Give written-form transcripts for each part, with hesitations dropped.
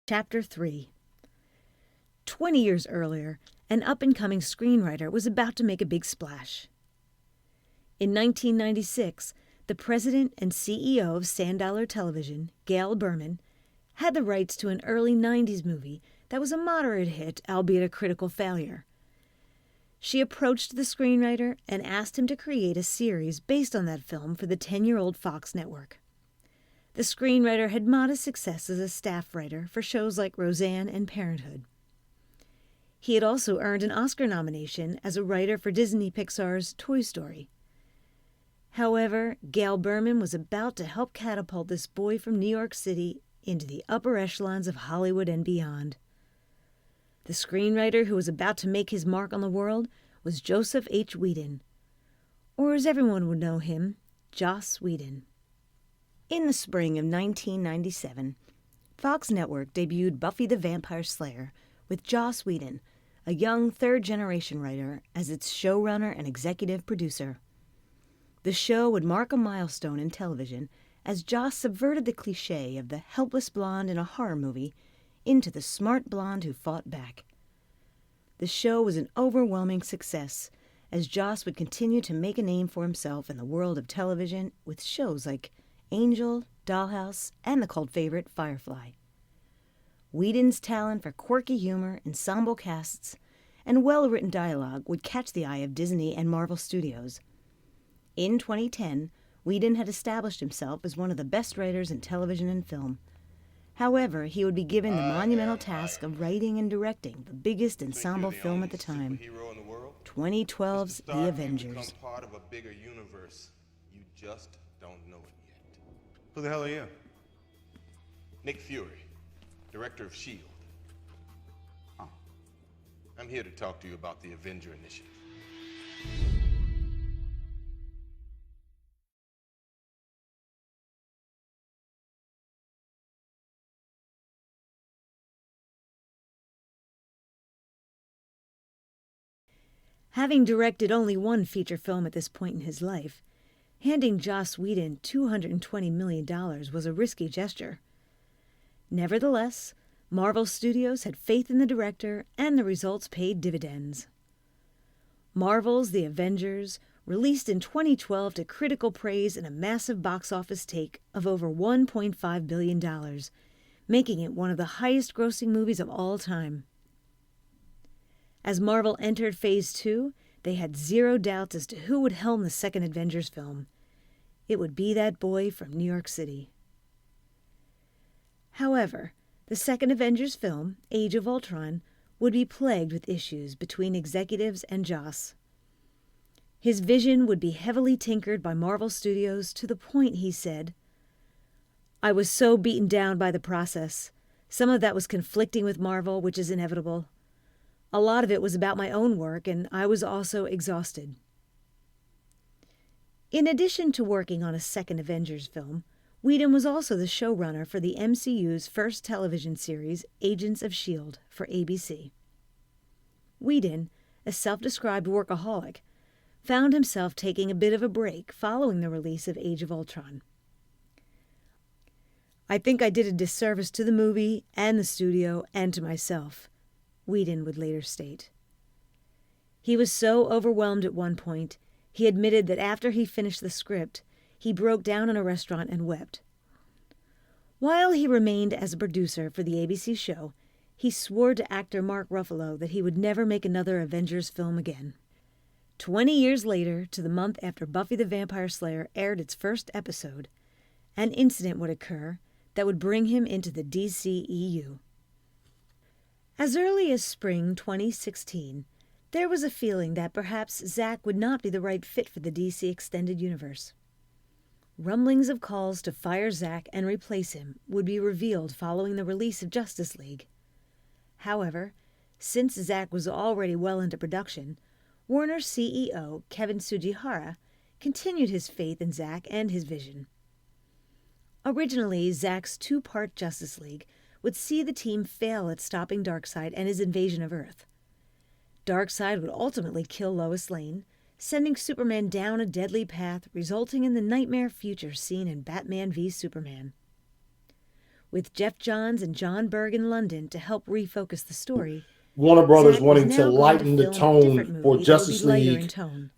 Chapter 3. 20 years earlier, an up-and-coming screenwriter was about to make a big splash. In 1996, the president and CEO of Sandalwood Television, Gail Berman, had the rights to an early 90s movie that was a moderate hit, albeit a critical failure. She approached the screenwriter and asked him to create a series based on that film for the 10-year-old Fox network. The screenwriter had modest success as a staff writer for shows like Roseanne and Parenthood. He had also earned an Oscar nomination as a writer for Disney Pixar's Toy Story. However, Gail Berman was about to help catapult this boy from New York City into the upper echelons of Hollywood and beyond. The screenwriter who was about to make his mark on the world was Joseph H. Whedon, or as everyone would know him, Joss Whedon. In the spring of 1997, Fox Network debuted Buffy the Vampire Slayer with Joss Whedon, a young third-generation writer, as its showrunner and executive producer. The show would mark a milestone in television as Joss subverted the cliché of the helpless blonde in a horror movie into the smart blonde who fought back. The show was an overwhelming success, as Joss would continue to make a name for himself in the world of television with shows like Angel, Dollhouse, and the cult favorite Firefly. Whedon's talent for quirky humor, ensemble casts, and well-written dialogue would catch the eye of Disney and Marvel Studios. In 2010, Whedon had established himself as one of the best writers in television and film. However, he would be given the monumental task of writing and directing the biggest ensemble film at the time, 2012's The Avengers. Part of a bigger universe. You just don't know it yet. Who the hell are you? Nick Fury, director of S.H.I.E.L.D. Oh. I'm here to talk to you about the Avenger Initiative. Having directed only one feature film at this point in his life, handing Joss Whedon $220 million was a risky gesture. Nevertheless, Marvel Studios had faith in the director, and the results paid dividends. Marvel's The Avengers, released in 2012 to critical praise and a massive box office take of over $1.5 billion, making it one of the highest-grossing movies of all time. As Marvel entered Phase 2, they had zero doubts as to who would helm the second Avengers film. It would be that boy from New York City. However, the second Avengers film, Age of Ultron, would be plagued with issues between executives and Joss. His vision would be heavily tinkered by Marvel Studios to the point, he said, "I was so beaten down by the process. Some of that was conflicting with Marvel, which is inevitable. A lot of it was about my own work, and I was also exhausted." In addition to working on a second Avengers film, Whedon was also the showrunner for the MCU's first television series, Agents of S.H.I.E.L.D., for ABC. Whedon, a self-described workaholic, found himself taking a bit of a break following the release of Age of Ultron. "I think I did a disservice to the movie and the studio and to myself," Whedon would later state. He was so overwhelmed at one point, he admitted that after he finished the script, he broke down in a restaurant and wept. While he remained as a producer for the ABC show, he swore to actor Mark Ruffalo that he would never make another Avengers film again. 20 years later, to the month after Buffy the Vampire Slayer aired its first episode, an incident would occur that would bring him into the DCEU. As early as spring 2016, there was a feeling that perhaps Zack would not be the right fit for the DC Extended Universe. Rumblings of calls to fire Zack and replace him would be revealed following the release of Justice League. However, since Zack was already well into production, Warner's CEO, Kevin Tsujihara, continued his faith in Zack and his vision. Originally, Zack's two-part Justice League would see the team fail at stopping Darkseid and his invasion of Earth. Darkseid would ultimately kill Lois Lane, sending Superman down a deadly path resulting in the nightmare future seen in Batman v Superman. With Geoff Johns and John Berg in London to help refocus the story, Warner Brothers Zack was wanting to now going to lighten the film a different tone for movie that would be Justice lighter in League tone.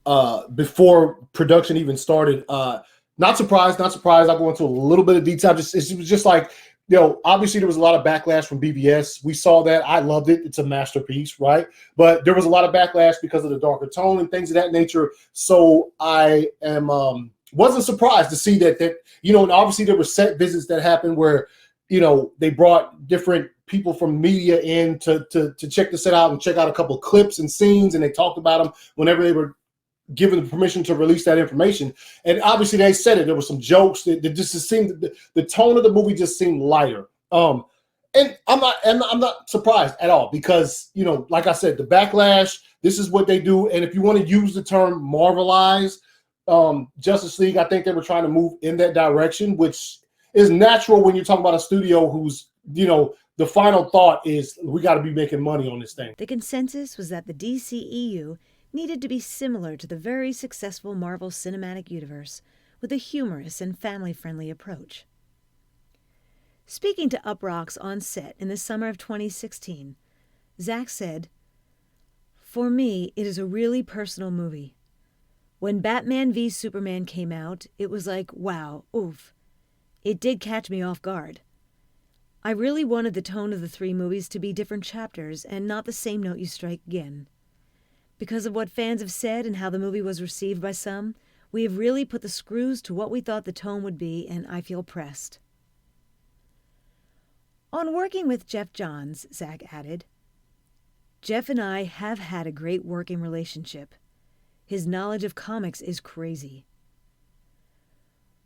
before production even started. Not surprised. I'll go into a little bit of detail. It was just like, obviously there was a lot of backlash from BBS. We saw that. I loved it. It's a masterpiece, right? But there was a lot of backlash because of the darker tone and things of that nature. So I wasn't surprised to see that, and obviously there were set visits that happened where, they brought different people from media in to check the set out and check out a couple of clips and scenes, and they talked about them whenever they were given permission to release that information. And obviously they said it. There were some jokes that just seemed, the tone of the movie just seemed lighter. And I'm not surprised at all because, like I said, the backlash, this is what they do. And if you want to use the term Marvelize Justice League, I think they were trying to move in that direction, which is natural when you're talking about a studio who's, the final thought is we got to be making money on this thing. The consensus was that the DCEU needed to be similar to the very successful Marvel Cinematic Universe, with a humorous and family-friendly approach. Speaking to Uproxx on set in the summer of 2016, Zack said, "For me, it is a really personal movie. When Batman v Superman came out, it was like, wow, oof. It did catch me off guard. I really wanted the tone of the three movies to be different chapters and not the same note you strike again. Because of what fans have said and how the movie was received by some, we have really put the screws to what we thought the tone would be, and I feel pressed." On working with Geoff Johns, Zack added, "Geoff and I have had a great working relationship. His knowledge of comics is crazy."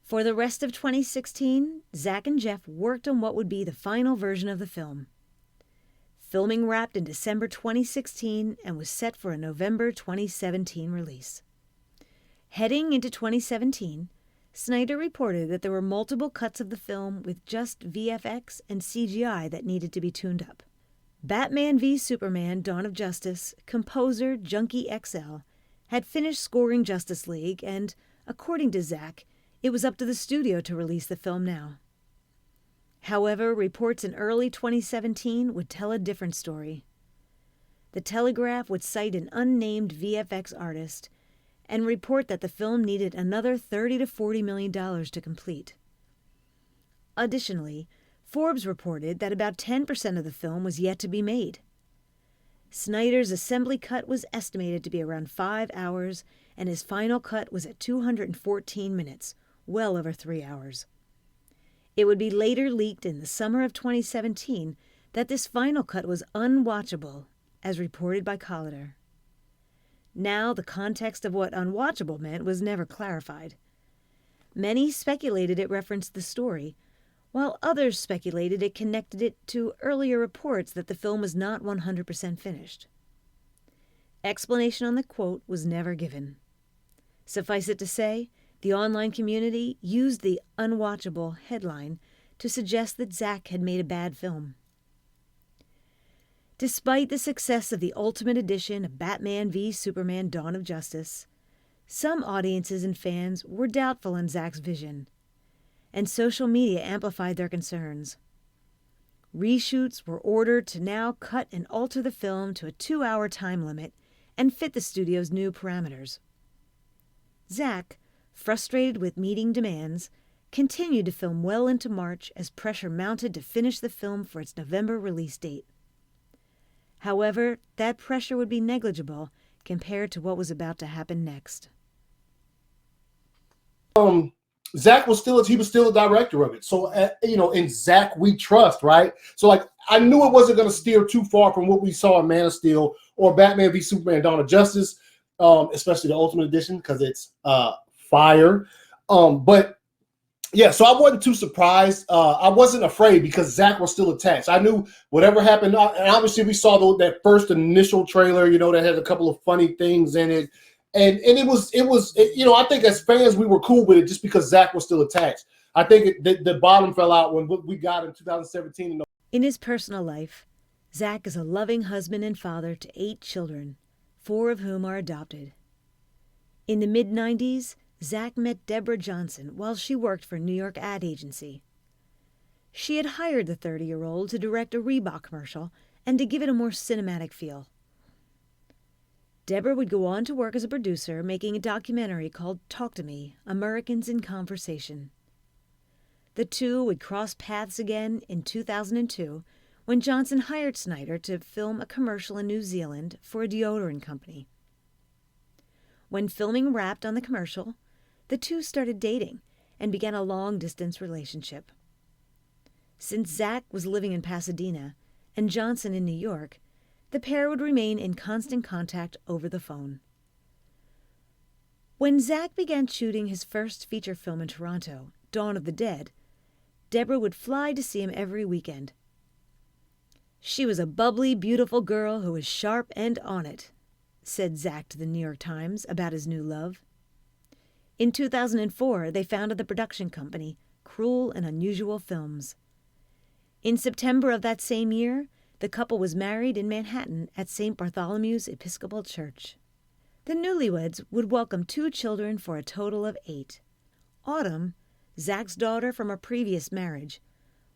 For the rest of 2016, Zack and Geoff worked on what would be the final version of the film. Filming wrapped in December 2016 and was set for a November 2017 release. Heading into 2017, Snyder reported that there were multiple cuts of the film with just VFX and CGI that needed to be tuned up. Batman v Superman: Dawn of Justice composer Junkie XL had finished scoring Justice League, and, according to Zack, it was up to the studio to release the film now. However, reports in early 2017 would tell a different story. The Telegraph would cite an unnamed VFX artist and report that the film needed another $30 to $40 million to complete. Additionally, Forbes reported that about 10% of the film was yet to be made. Snyder's assembly cut was estimated to be around 5 hours, and his final cut was at 214 minutes, well over 3 hours. It would be later leaked in the summer of 2017 that this final cut was unwatchable, as reported by Collider. Now, the context of what unwatchable meant was never clarified. Many speculated it referenced the story, while others speculated it connected it to earlier reports that the film was not 100% finished. Explanation on the quote was never given. Suffice it to say, the online community used the unwatchable headline to suggest that Zack had made a bad film. Despite the success of the Ultimate Edition of Batman v Superman: Dawn of Justice, some audiences and fans were doubtful in Zack's vision, and social media amplified their concerns. Reshoots were ordered to now cut and alter the film to a 2-hour time limit and fit the studio's new parameters. Zack, frustrated with meeting demands, continued to film well into March as pressure mounted to finish the film for its November release date. However, that pressure would be negligible compared to what was about to happen next. Zack was still a director of it. So, in Zack we trust, right? So, I knew it wasn't going to steer too far from what we saw in Man of Steel or Batman v Superman: Dawn of Justice, especially the Ultimate Edition, because it's fire. But yeah, so I wasn't too surprised. I wasn't afraid because Zack was still attached. I knew whatever happened, and obviously we saw that first initial trailer, that had a couple of funny things in it. And it was I think as fans we were cool with it just because Zack was still attached. I think the bottom fell out when we got in 2017. In his personal life, Zack is a loving husband and father to 8 children, 4 of whom are adopted. In the mid-90s, Zack met Deborah Johnson while she worked for a New York ad agency. She had hired the 30-year-old to direct a Reebok commercial and to give it a more cinematic feel. Deborah would go on to work as a producer, making a documentary called Talk to Me, Americans in Conversation. The two would cross paths again in 2002 when Johnson hired Snyder to film a commercial in New Zealand for a deodorant company. When filming wrapped on the commercial, the two started dating and began a long-distance relationship. Since Zack was living in Pasadena and Johnson in New York, the pair would remain in constant contact over the phone. When Zack began shooting his first feature film in Toronto, Dawn of the Dead, Deborah would fly to see him every weekend. She was a bubbly, beautiful girl who was sharp and on it, said Zack to the New York Times about his new love. In 2004, they founded the production company, Cruel and Unusual Films. In September of that same year, the couple was married in Manhattan at St. Bartholomew's Episcopal Church. The newlyweds would welcome 2 children for a total of 8. Autumn, Zack's daughter from a previous marriage,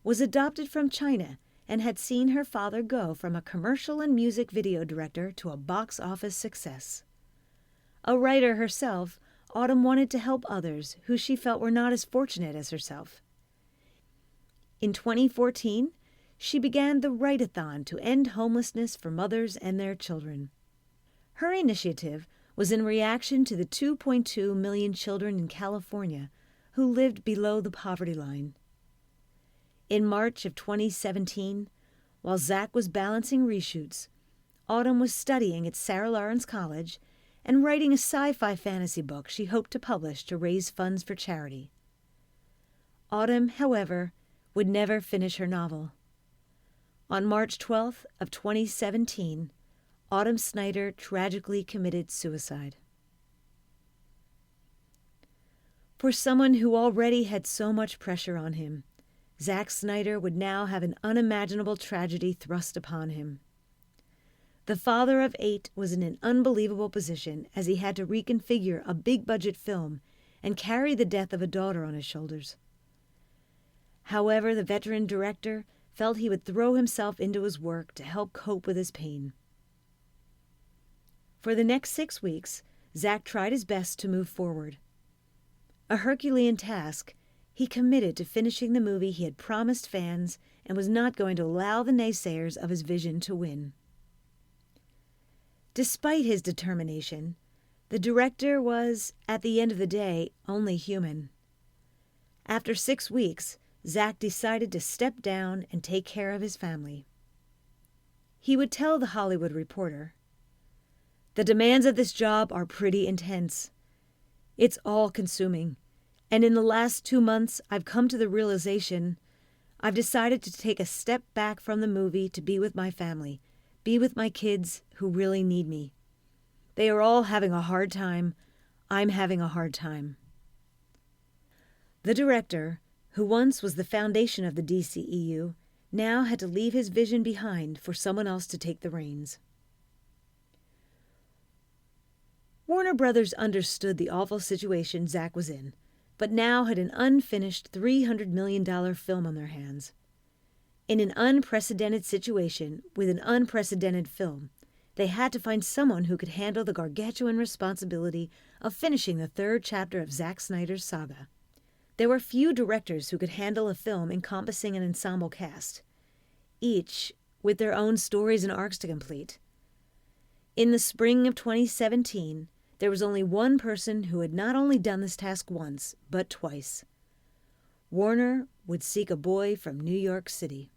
was adopted from China and had seen her father go from a commercial and music video director to a box office success. A writer herself, Autumn wanted to help others who she felt were not as fortunate as herself. In 2014, she began the Write-a-thon to end homelessness for mothers and their children. Her initiative was in reaction to the 2.2 million children in California who lived below the poverty line. In March of 2017, while Zack was balancing reshoots, Autumn was studying at Sarah Lawrence College and writing a sci-fi fantasy book she hoped to publish to raise funds for charity. Autumn, however, would never finish her novel. On March 12th of 2017, Autumn Snyder tragically committed suicide. For someone who already had so much pressure on him, Zack Snyder would now have an unimaginable tragedy thrust upon him. The father of 8 was in an unbelievable position as he had to reconfigure a big-budget film and carry the death of a daughter on his shoulders. However, the veteran director felt he would throw himself into his work to help cope with his pain. For the next 6 weeks, Zack tried his best to move forward. A Herculean task, he committed to finishing the movie he had promised fans and was not going to allow the naysayers of his vision to win. Despite his determination, the director was, at the end of the day, only human. After 6 weeks, Zack decided to step down and take care of his family. He would tell The Hollywood Reporter, "The demands of this job are pretty intense. It's all-consuming, and in the last 2 months I've come to the realization I've decided to take a step back from the movie to be with my family, be with my kids who really need me. They are all having a hard time. I'm having a hard time." The director, who once was the foundation of the DCEU, now had to leave his vision behind for someone else to take the reins. Warner Brothers understood the awful situation Zack was in, but now had an unfinished $300 million film on their hands. In an unprecedented situation with an unprecedented film, they had to find someone who could handle the gargantuan responsibility of finishing the 3rd chapter of Zack Snyder's saga. There were few directors who could handle a film encompassing an ensemble cast, each with their own stories and arcs to complete. In the spring of 2017, there was only one person who had not only done this task once, but twice. Warner would seek a boy from New York City.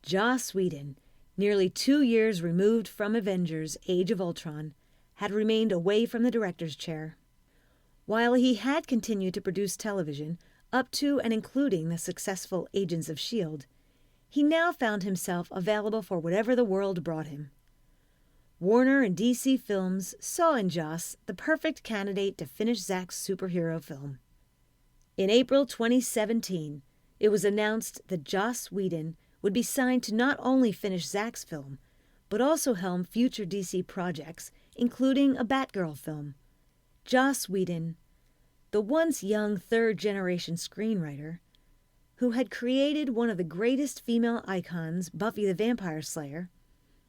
Joss Whedon, nearly 2 years removed from Avengers: Age of Ultron, had remained away from the director's chair. While he had continued to produce television, up to and including the successful Agents of S.H.I.E.L.D., he now found himself available for whatever the world brought him. Warner and DC Films saw in Joss the perfect candidate to finish Zack's superhero film. In April 2017, it was announced that Joss Whedon would be signed to not only finish Zack's film, but also helm future DC projects, including a Batgirl film. Joss Whedon, the once young third-generation screenwriter, who had created one of the greatest female icons, Buffy the Vampire Slayer,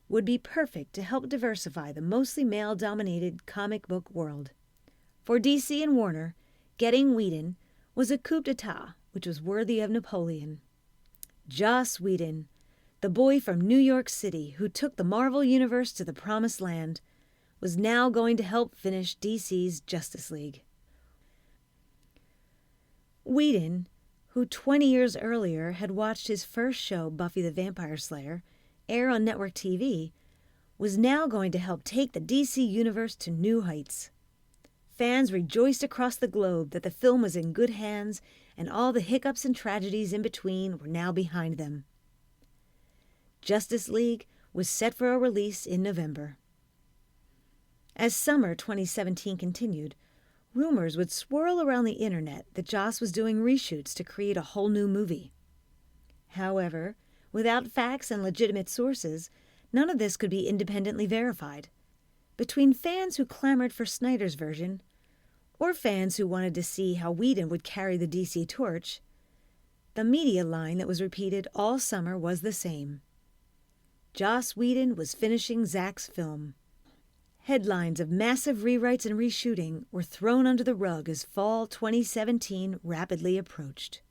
would be perfect to help diversify the mostly male-dominated comic book world. For DC and Warner, getting Whedon was a coup d'etat which was worthy of Napoleon. Joss Whedon, the boy from New York City who took the Marvel Universe to the promised land, was now going to help finish DC's Justice League. Whedon, who 20 years earlier had watched his first show, Buffy the Vampire Slayer, air on network TV, was now going to help take the DC Universe to new heights. Fans rejoiced across the globe that the film was in good hands and all the hiccups and tragedies in between were now behind them. Justice League was set for a release in November. As summer 2017 continued, rumors would swirl around the internet that Joss was doing reshoots to create a whole new movie. However, without facts and legitimate sources, none of this could be independently verified. Between fans who clamored for Snyder's version, or fans who wanted to see how Whedon would carry the DC torch, the media line that was repeated all summer was the same. Joss Whedon was finishing Zack's film. Headlines of massive rewrites and reshooting were thrown under the rug as fall 2017 rapidly approached.